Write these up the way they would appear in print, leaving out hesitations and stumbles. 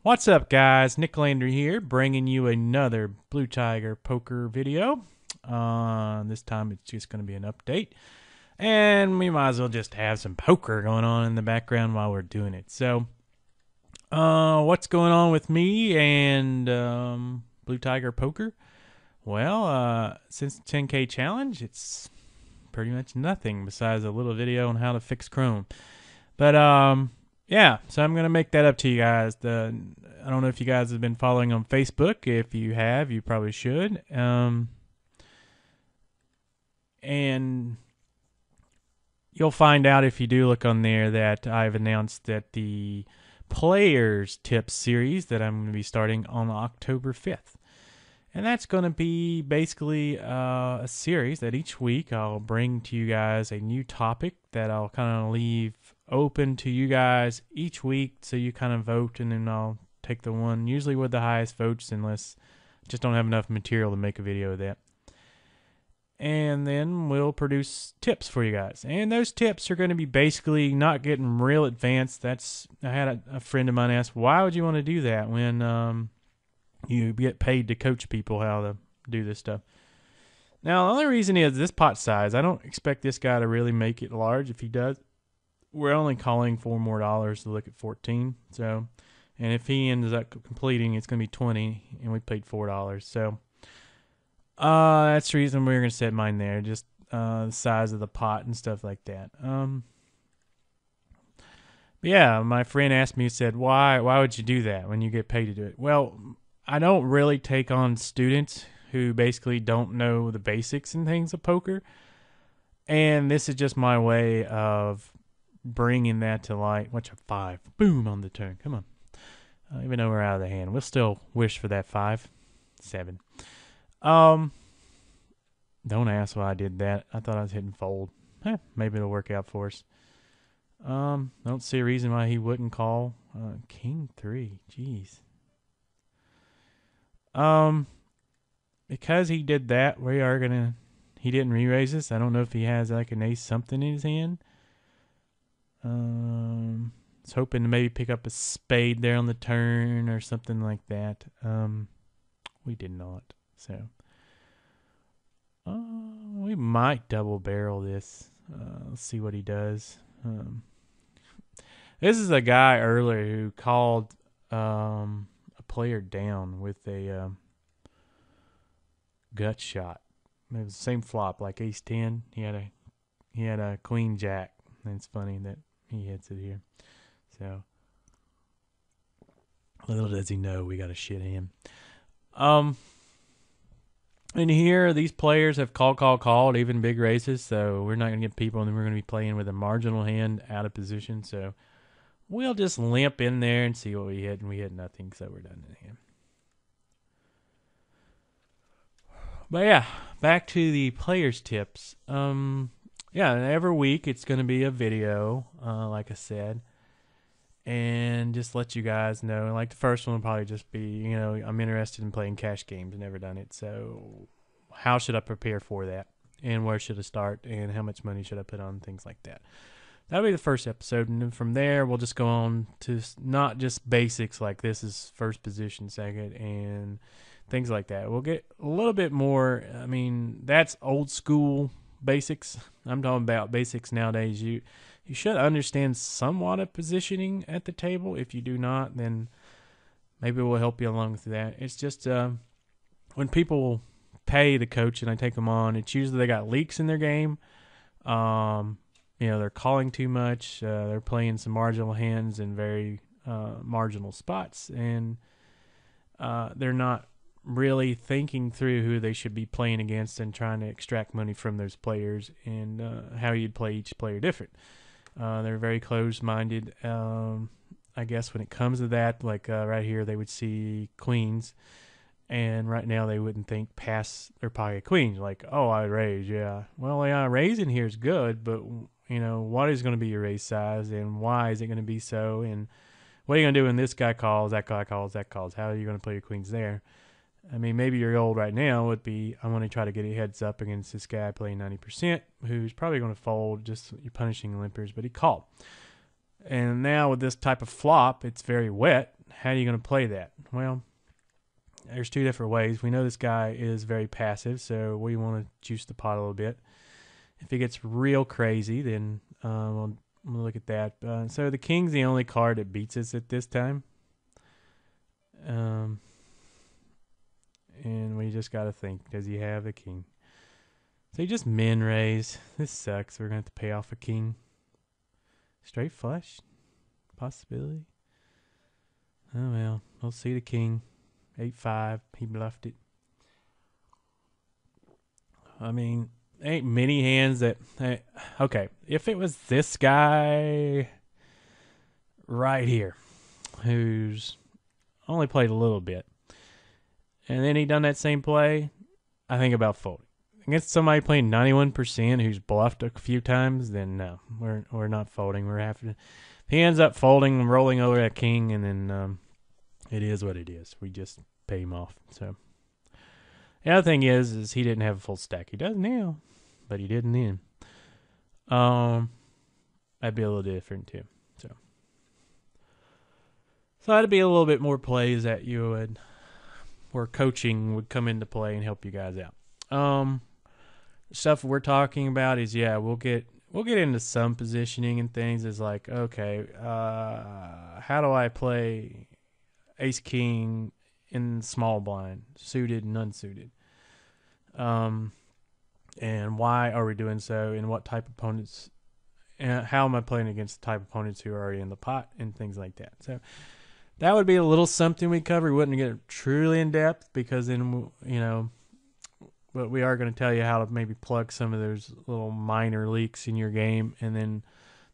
What's up, guys? Nick Lander here, bringing you another Blue Tiger Poker video. This time it's just going to be an update, and we might as well just have some poker going on in the background while we're doing it. So, what's going on with me and Blue Tiger Poker? Well, since the 10K challenge, it's pretty much nothing besides a little video on how to fix Chrome. But yeah, so I'm going to make that up to you guys. I don't know if you guys have been following on Facebook. If you have, you probably should. And you'll find out if you do look on there that I've announced that the Players Tips series that I'm going to be starting on October 5th. And that's going to be basically a series that each week I'll bring to you guys a new topic that I'll kind of leave open to you guys each week, so you kind of vote, and then I'll take the one usually with the highest votes, unless I just don't have enough material to make a video of that. And then we'll produce tips for you guys, and those tips are going to be basically not getting real advanced. I had a friend of mine ask, why would you want to do that when you get paid to coach people how to do this stuff? Now, the only reason is this pot size. I don't expect this guy to really make it large. If he does, we're only calling $4 more to look at 14. So, and if he ends up completing, it's going to be 20, and we paid $4. So, that's the reason we're going to set mine there. Just the size of the pot and stuff like that. But yeah, my friend asked me, said, why would you do that when you get paid to do it? Well, I don't really take on students who basically don't know the basics and things of poker. And this is just my way of bringing that to light. Watch a 5. Boom on the turn. Come on. Even though we're out of the hand, we'll still wish for that 5. 7. Don't ask why I did that. I thought I was hitting fold. Maybe it'll work out for us. Don't see a reason why he wouldn't call. King 3. Jeez. Because he did that, he didn't re-raise this. I don't know if he has like an ace something in his hand. Was hoping to maybe pick up a spade there on the turn or something like that. We did not. So, we might double barrel this. Let's see what he does. This is a guy earlier who called a player down with a gut shot. It was the same flop, like ace 10. He had a queen jack. And it's funny that he hits it here. So, little does he know we got a shit hand. And here, these players have called, even big races. So, we're not going to get people, and then we're going to be playing with a marginal hand out of position. So, we'll just limp in there and see what we hit, and we hit nothing, so we're done in the hand. But yeah, back to the players' tips. Yeah, every week it's going to be a video, like I said, and just let you guys know. Like the first one will probably just be, I'm interested in playing cash games. Never done it, so how should I prepare for that, and where should I start, and how much money should I put on, things like that. That'll be the first episode, and then from there we'll just go on to not just basics like this is first position, second, and things like that. We'll get a little bit more. I mean, that's old school basics. I'm talking about basics nowadays. You should understand somewhat of positioning at the table. If you do not, then maybe we'll help you along with that. It's just when people pay the coach and I take them on, it's usually they got leaks in their game. They're calling too much. They're playing some marginal hands in very marginal spots, and they're not really thinking through who they should be playing against and trying to extract money from those players, and how you'd play each player different. They're very closed-minded, I guess, when it comes to that. Like right here, they would see queens, and right now they wouldn't think pass their pocket queens. Like, oh, I raise, yeah. Well, yeah, raising here is good, but what is going to be your raise size, and why is it going to be so, and what are you going to do when this guy calls, that guy calls, that calls? How are you going to play your queens there? I mean, maybe your goal right now would be, I want to try to get a heads up against this guy playing 90%, who's probably going to fold, just you're punishing limpers, but he called. And now with this type of flop, it's very wet. how are you going to play that? Well, there's two different ways. We know this guy is very passive, so we want to juice the pot a little bit. If it gets real crazy, then we'll look at that. So the king's the only card that beats us at this time. And we just got to think, does he have a king? So he just min raise. This sucks. We're going to have to pay off a king. Straight flush? Possibility? Oh, well. We'll see the king. 8-5. He bluffed it. I mean, ain't many hands that... okay. If it was this guy right here, who's only played a little bit, and then he done that same play, I think about folding. Against somebody playing 91% who's bluffed a few times, then no, we're not folding. We're having to, if he ends up folding and rolling over that king, and then it is what it is. We just pay him off. So the other thing is he didn't have a full stack. He does now, but he didn't then. That'd be a little different too. So that'd be a little bit more plays that you would, where coaching would come into play and help you guys out. Stuff we're talking about is, yeah, we'll get into some positioning and things. Is like, okay, how do I play ace king in small blind, suited and unsuited? And why are we doing so? And what type of opponents? And how am I playing against the type of opponents who are already in the pot and things like that? So that would be a little something we cover. We wouldn't get truly in depth because then, you know, but we are going to tell you how to maybe plug some of those little minor leaks in your game. And then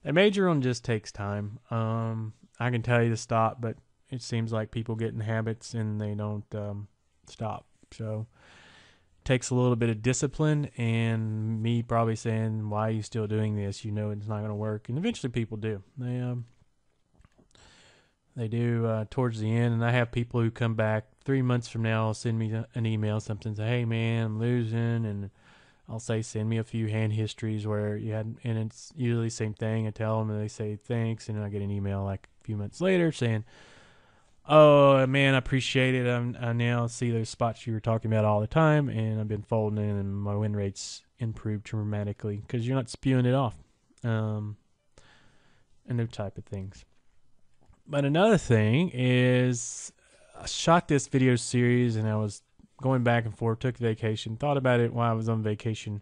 the major one just takes time. I can tell you to stop, but it seems like people get in habits and they don't stop. So it takes a little bit of discipline and me probably saying, why are you still doing this? You know it's not going to work. And eventually people do. They do towards the end, and I have people who come back 3 months from now, send me an email, something, say, hey, man, I'm losing, and I'll say, send me a few hand histories where you had, and it's usually the same thing. I tell them, and they say, thanks, and I get an email like a few months later saying, oh, man, I appreciate it. I now see those spots you were talking about all the time, and I've been folding in, and my win rates improved dramatically because you're not spewing it off, and those type of things. But another thing is I shot this video series and I was going back and forth, took vacation, thought about it while I was on vacation,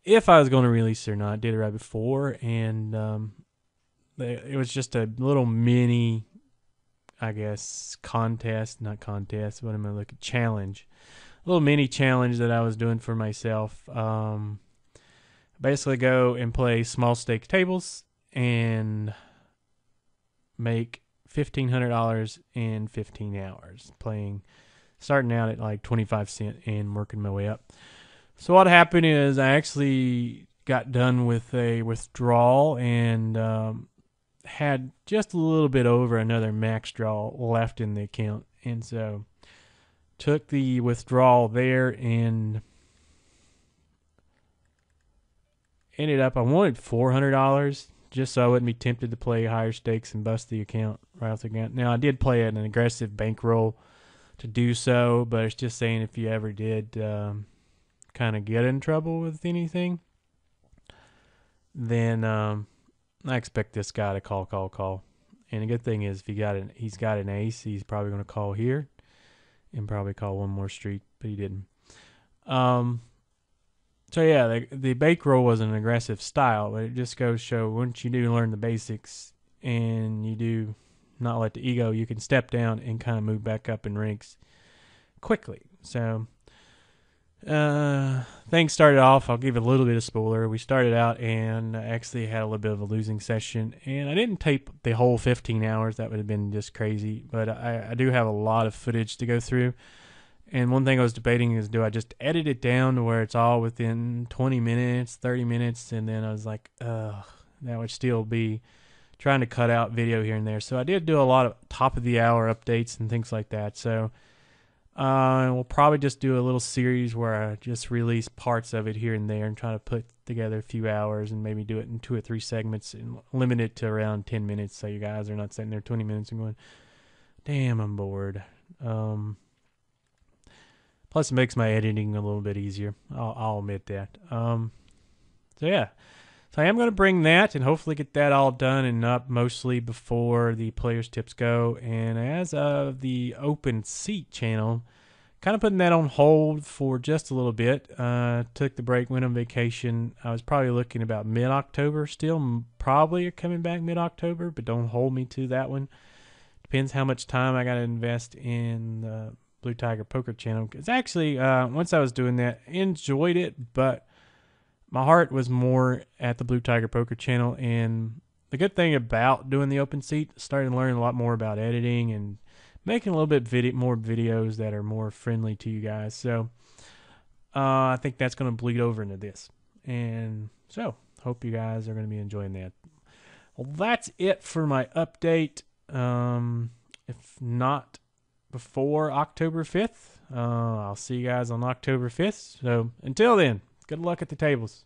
if I was going to release it or not. Did it right before, and it was just a little mini, I guess, not contest, what am I looking, challenge. A little mini challenge that I was doing for myself. Basically go and play small stake tables and make $1,500 in 15 hours starting out at like 25 cents and working my way up. So what happened is I actually got done with a withdrawal and had just a little bit over another max draw left in the account, and so took the withdrawal there and ended up, I wanted $400 just so I wouldn't be tempted to play higher stakes and bust the account right off the account. Now, I did play at an aggressive bankroll to do so, but it's just saying if you ever did kind of get in trouble with anything, then I expect this guy to call. And the good thing is if he's got an ace, he's probably going to call here and probably call one more street, but he didn't. So yeah, the bankroll was an aggressive style, but it just goes to show once you do learn the basics and you do not let the ego, you can step down and kind of move back up in ranks quickly. So things started off, I'll give a little bit of spoiler. We started out and actually had a little bit of a losing session, and I didn't tape the whole 15 hours. That would have been just crazy, but I do have a lot of footage to go through. And one thing I was debating is, do I just edit it down to where it's all within 20 minutes, 30 minutes? And then I was like, that would still be trying to cut out video here and there. So I did do a lot of top of the hour updates and things like that. So we'll probably just do a little series where I just release parts of it here and there and try to put together a few hours and maybe do it in 2 or 3 segments and limit it to around 10 minutes so you guys are not sitting there 20 minutes and going, Damn, I'm bored. Plus, it makes my editing a little bit easier. I'll admit that. So yeah. So I am going to bring that and hopefully get that all done and up mostly before the players tips go. And as of the open seat channel, kind of putting that on hold for just a little bit. Took the break, went on vacation. I was probably looking about mid-October still. Probably coming back mid-October, but don't hold me to that one. Depends how much time I got to invest in the Blue Tiger Poker channel. Because actually, once I was doing that, enjoyed it, but my heart was more at the Blue Tiger Poker channel. And the good thing about doing the open seat, starting to learn a lot more about editing and making a little bit more videos that are more friendly to you guys. So I think that's going to bleed over into this. And so hope you guys are going to be enjoying that. Well, that's it for my update. If not before October 5th, I'll see you guys on October 5th. So until then, good luck at the tables.